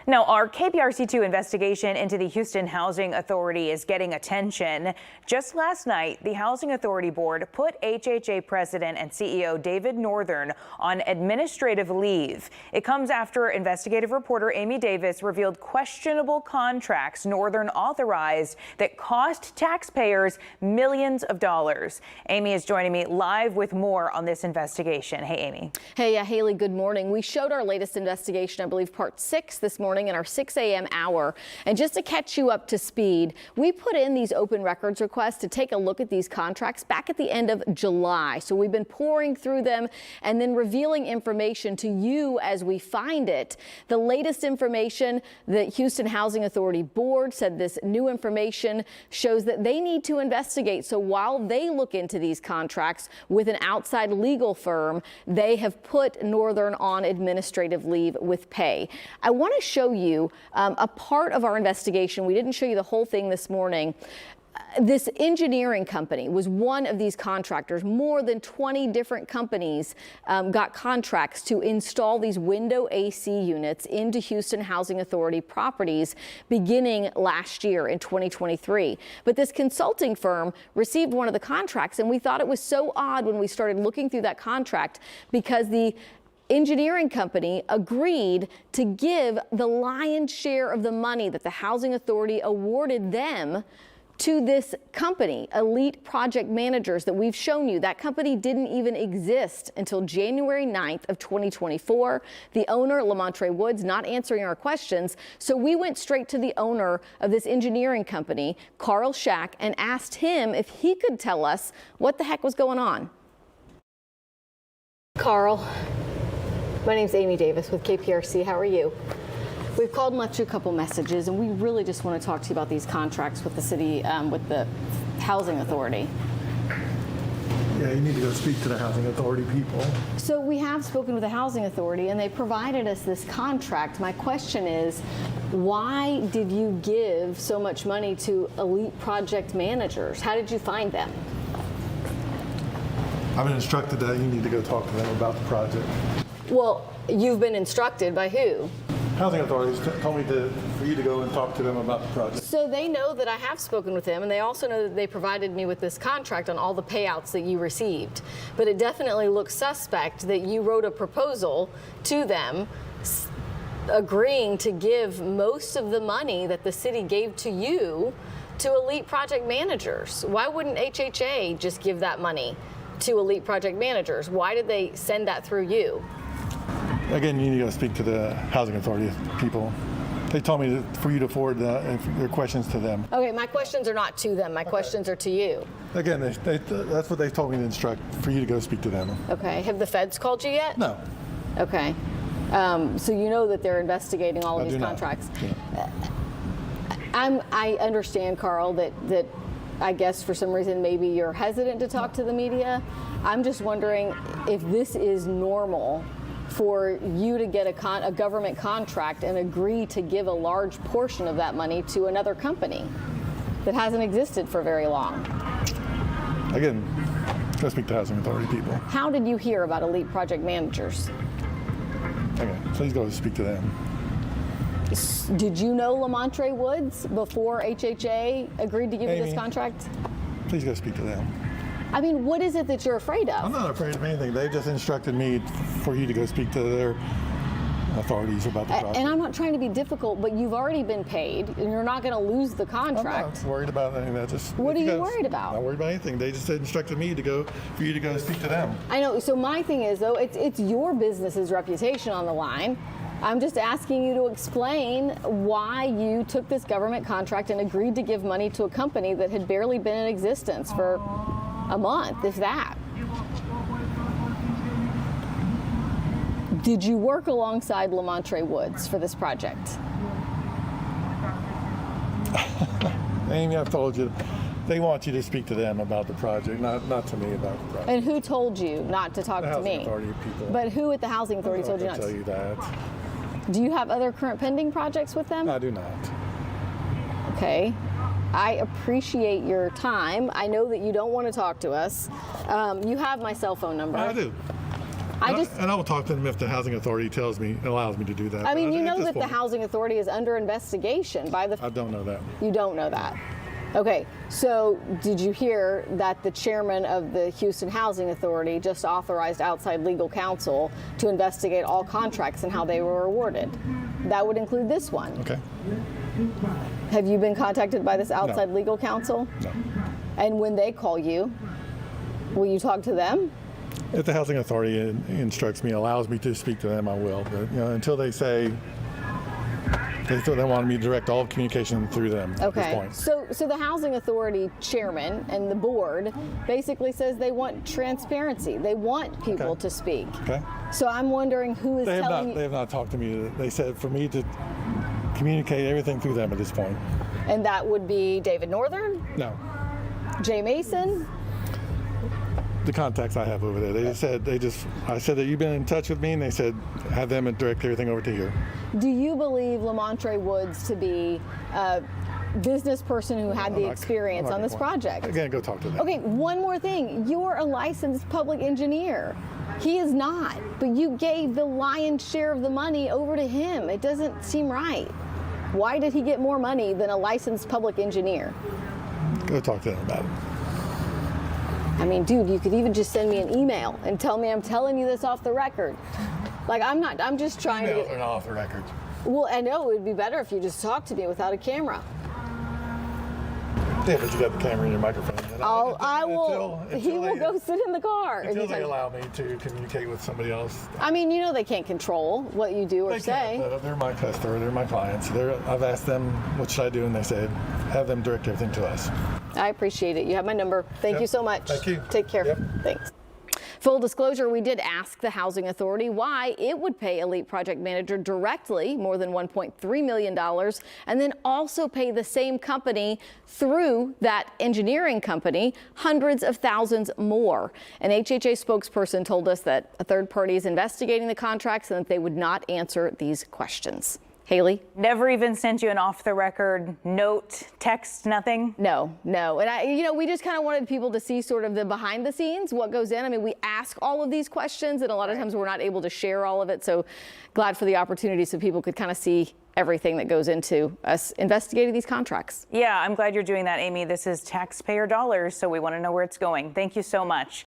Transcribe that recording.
Now, our KPRC2 investigation into the Houston Housing Authority is getting attention. Just last night, the Housing Authority Board put HHA President and CEO David Northern on administrative leave. It comes after investigative reporter Amy Davis revealed questionable contracts Northern authorized that cost taxpayers millions of dollars. Amy is joining me live with more on this investigation. Hey, Amy. Hey, Haley, good morning. We showed our latest investigation, I believe part 6 this morning in our 6 a.m. hour. And just to catch you up to speed, we put in these open records requests to take a look at these contracts back at the end of July. So we've been pouring through them and then revealing information to you as we find it. The latest information, the Houston Housing Authority Board said this new information shows that they need to investigate. So while they look into these contracts with an outside legal firm, they have put Northern on administrative leave with pay. I want to show you a part of our investigation. We didn't show you the whole thing this morning. This engineering company was one of these contractors. More than 20 different companies got contracts to install these window AC units into Houston Housing Authority properties beginning last year in 2023. But this consulting firm received one of the contracts, and we thought it was so odd when we started looking through that contract because the engineering company agreed to give the lion's share of the money that the Housing Authority awarded them to this company, Elite Project Managers, that we've shown you. That company didn't even exist until January 9th of 2024. The owner, Lamontre Woods, not answering our questions. So we went straight to the owner of this engineering company, Carl Schack, and asked him if he could tell us what the heck was going on. Carl. My name's Amy Davis with KPRC. How are you? We've called and left you a couple messages, and we really just want to talk to you about these contracts with the city, with the Housing Authority. Yeah, you need to go speak to the Housing Authority people. So we have spoken with the Housing Authority, and they provided us this contract. My question is, why did you give so much money to Elite Project Managers? How did you find them? I've been instructed that you need to go talk to them about the project. Well, you've been instructed by who? Housing authorities told me for you to go and talk to them about the project. So they know that I have spoken with them, and they also know that they provided me with this contract on all the payouts that you received. But it definitely looks suspect that you wrote a proposal to them agreeing to give most of the money that the city gave to you to Elite Project Managers. Why wouldn't HHA just give that money to Elite Project Managers? Why did they send that through you? Again, you need to go speak to the Housing Authority people. They told me for you to forward their questions to them. Okay, my questions are not to them. My questions are to you. Again, that's what they told me to instruct, for you to go speak to them. Okay. Have the feds called you yet? No. Okay. So you know that they're investigating all of these contracts. Yeah. I understand, Carl, that I guess for some reason maybe you're hesitant to talk to the media. I'm just wondering if this is normal for you to get a government contract and agree to give a large portion of that money to another company that hasn't existed for very long. Again, go speak to Housing Authority people. How did you hear about Elite Project Managers? Okay, please go speak to them. Did you know Lamontre Woods before HHA agreed to give you this contract? Please go speak to them. I mean, what is it that you're afraid of? I'm not afraid of anything. They just instructed me for you to go speak to their authorities about the project. And I'm not trying to be difficult, but you've already been paid, and you're not going to lose the contract. I'm not worried about anything. What are you worried about? I'm not worried about anything. They just instructed me for you to go speak to them. I know. So my thing is, though, it's your business's reputation on the line. I'm just asking you to explain why you took this government contract and agreed to give money to a company that had barely been in existence for a month, if that. Did you work alongside Lamontre Woods for this project? Amy, I've told you, they want you to speak to them about the project, not to me about the project. And who told you not to talk to me? The Housing Authority people. But who at the Housing Authority told you not to? I can tell you that. Do you have other current pending projects with them? I do not. Okay. I appreciate your time. I know that you don't want to talk to us. You have my cell phone number. I do. And I will talk to them if the housing authority tells me, allows me to do that. I mean, But you at know this that the point, housing authority is under investigation by the. I don't know that. You don't know that. Okay, so did you hear that the chairman of the Houston Housing Authority just authorized outside legal counsel to investigate all contracts and how they were awarded? That would include this one. Okay. Have you been contacted by this outside legal counsel? No. And when they call you, will you talk to them? If the housing authority instructs me, allows me to speak to them, I will. But until they say they want me to direct all communication through them at this Okay, point. so the Housing Authority chairman and the board basically says they want transparency. They want people Okay. to speak. Okay. So I'm wondering who is They telling you. have not talked to me. They said for me to communicate everything through them at this point. And that would be David Northern, No. Jay Mason. The contacts I have over there. I said that you've been in touch with me, and they said have them direct everything over to here. Do you believe Lamontre Woods to be a business person who had the experience on this project? Again, go talk to them. Okay, one more thing. You're a licensed public engineer. He is not, but you gave the lion's share of the money over to him. It doesn't seem right. Why did he get more money than a licensed public engineer? Go talk to them about it. I mean, dude, you could even just send me an email and tell me I'm telling you this off the record. Like, I'm just trying to Emails get. are not off the record. Well, I know it would be better if you just talked to me without a camera. Yeah, but you got the camera and your microphone. I will. He will go sit in the car. Until they anytime. allow me to communicate with somebody else. I mean, you know they can't control what you do or They say. can't, but they're my customer, they're my clients. I've asked them, what should I do? And they said, have them direct everything to us. I appreciate it. You have my number. Thank Yep. you so much. Thank you. Take care. Yep. Thanks. Full disclosure, we did ask the Housing Authority why it would pay a LEAP project manager directly more than $1.3 million and then also pay the same company through that engineering company hundreds of thousands more. An HHA spokesperson told us that a third party is investigating the contracts and that they would not answer these questions. Haley? Never even sent you an off-the-record note, text, nothing? No. And we just kind of wanted people to see sort of the behind the scenes, what goes in. I mean, we ask all of these questions and a lot of times we're not able to share all of it. So glad for the opportunity so people could kind of see everything that goes into us investigating these contracts. Yeah, I'm glad you're doing that, Amy. This is taxpayer dollars, so we want to know where it's going. Thank you so much.